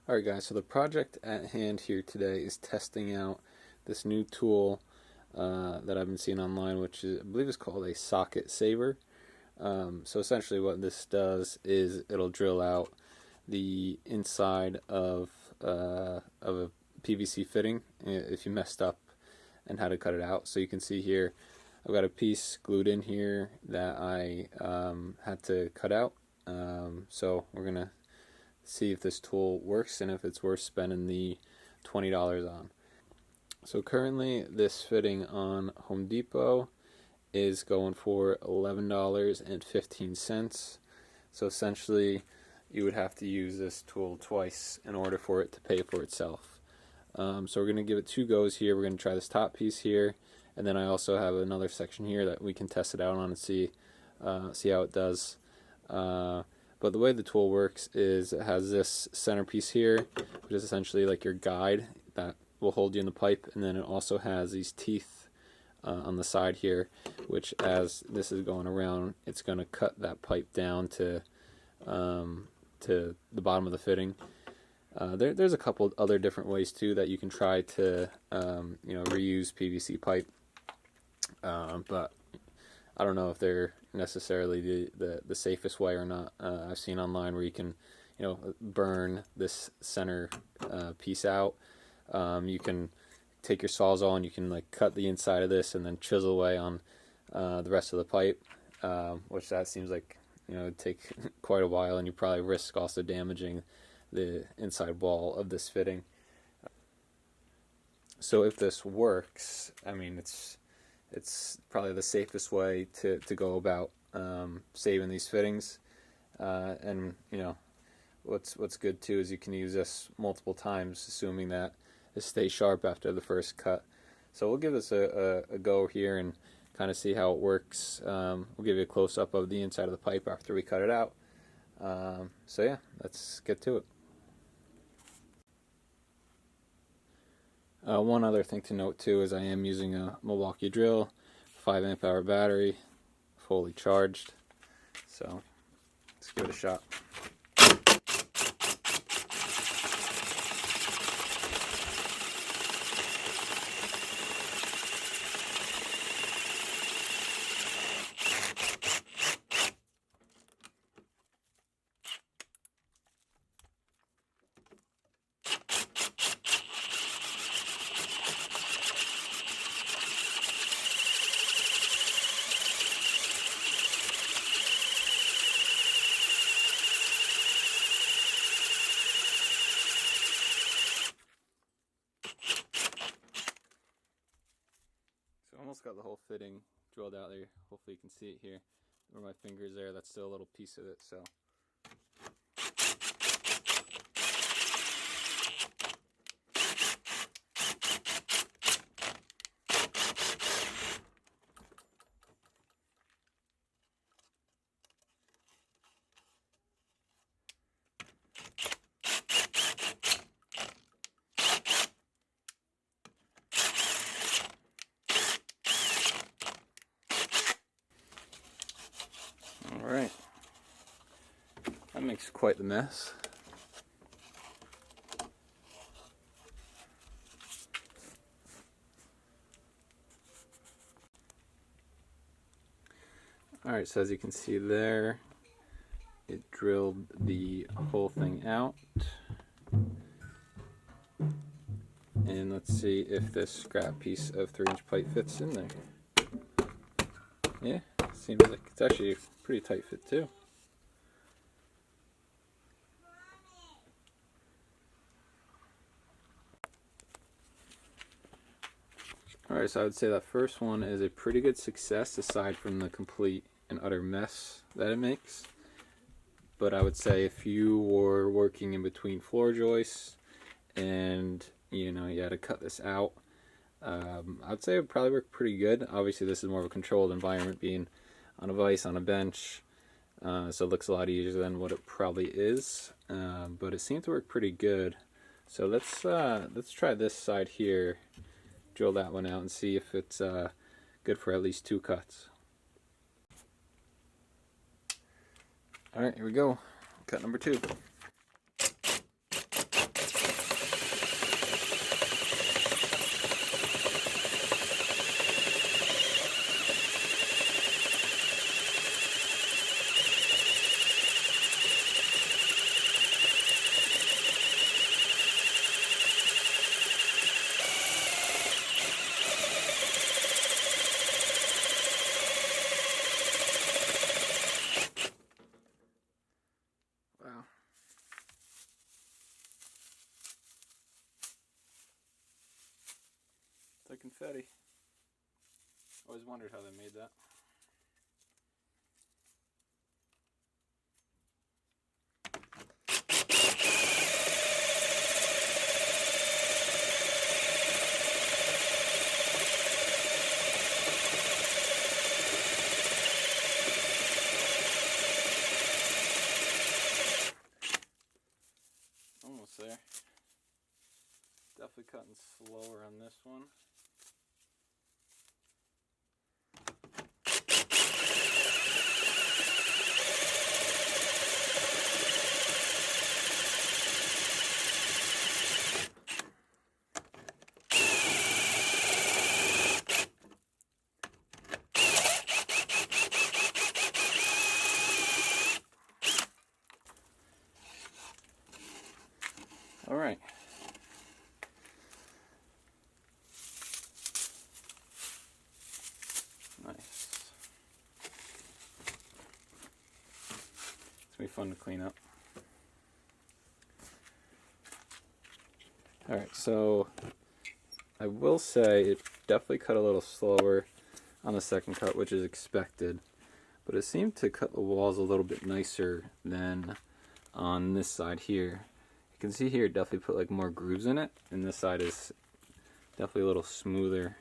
Alright guys, so the project at hand here today is testing out this new tool that I've been seeing online, which is, I believe is called a socket saver. So essentially what this does is it'll drill out the inside of a PVC fitting if you messed up and had to cut it out. So you can see here I've got a piece glued in here that I had to cut out. So we're going to see if this tool works and if it's worth spending the $20 on. So currently this fitting on Home Depot is going for $11.15. So essentially you would have to use this tool twice in order for it to pay for itself. So we're going to give it two goes here. We're going to try this top piece here, and then I also have another section here that we can test it out on and see how it does. But the way the tool works is it has this centerpiece here, which is essentially like your guide that will hold you in the pipe, and then it also has these teeth on the side here, which as this is going around, it's going to cut that pipe down to the bottom of the fitting. There's a couple other different ways too that you can try to reuse PVC pipe, but I don't know if they're necessarily the safest way or not. I've seen online where you can burn this center piece out. You can take your Sawzall and you can like cut the inside of this and then chisel away on the rest of the pipe, which that seems like it'd take quite a while, and you probably risk also damaging the inside wall of this fitting. So if this works, I mean it's probably the safest way to go about saving these fittings. And what's good too is you can use this multiple times, assuming that it stays sharp after the first cut. So we'll give this a go here and kind of see how it works. We'll give you a close-up of the inside of the pipe after we cut it out. So yeah, let's get to it. One other thing to note too is I am using a Milwaukee drill, 5 amp hour battery, fully charged. So let's give it a shot. Almost got the whole fitting drilled out there. Hopefully you can see it here where my finger's there. That's still a little piece of it, so alright, that makes quite the mess. Alright, so as you can see there, it drilled the whole thing out. And let's see if this scrap piece of 3-inch pipe fits in there. Yeah, seems like it's actually a pretty tight fit too. Alright, so I would say that first one is a pretty good success aside from the complete and utter mess that it makes. But I would say if you were working in between floor joists and you had to cut this out, I'd say it would probably work pretty good. Obviously this is more of a controlled environment, being on a vise on a bench, so it looks a lot easier than what it probably is, but it seemed to work pretty good. So let's try this side here, drill that one out and see if it's good for at least 2 cuts. Alright, here we go. Cut number 2. Wow. It's like confetti. Always wondered how they made that. Almost there. Definitely cutting slower on this one. All right. Nice. It's gonna be fun to clean up. All right, so I will say it definitely cut a little slower on the second cut, which is expected, but it seemed to cut the walls a little bit nicer than on this side here. You can see here it definitely put like more grooves in it, and this side is definitely a little smoother.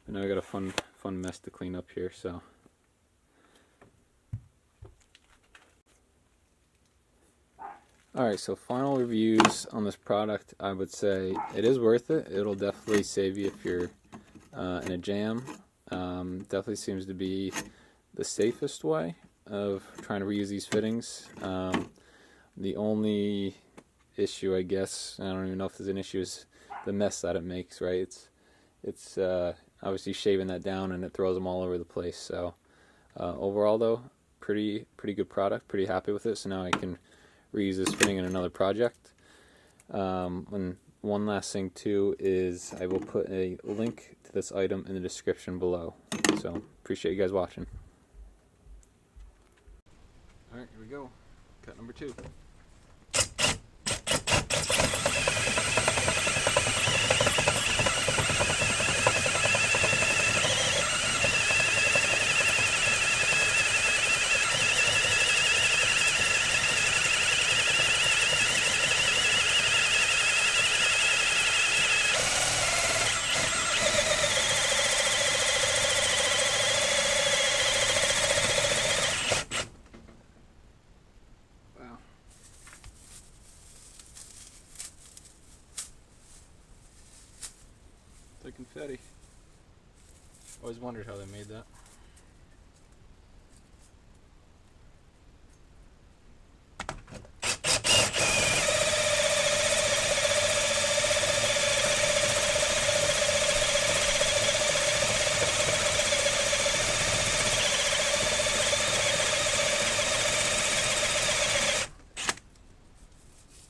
But now I got a fun mess to clean up here, so. Alright, so final reviews on this product. I would say it is worth it. It'll definitely save you if you're in a jam. Definitely seems to be the safest way of trying to reuse these fittings. The only issue, I guess, I don't even know if there's an issue, is the mess that it makes, right? It's obviously shaving that down and it throws them all over the place. So overall though, pretty good product, pretty happy with it. So now I can reuse this fitting in another project. And one last thing too is I will put a link to this item in the description below. So appreciate you guys watching. Alright, here we go. Cut number 2. It's like confetti. Always wondered how they made that.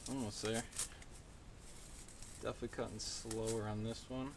Almost there. Definitely cutting slower on this one.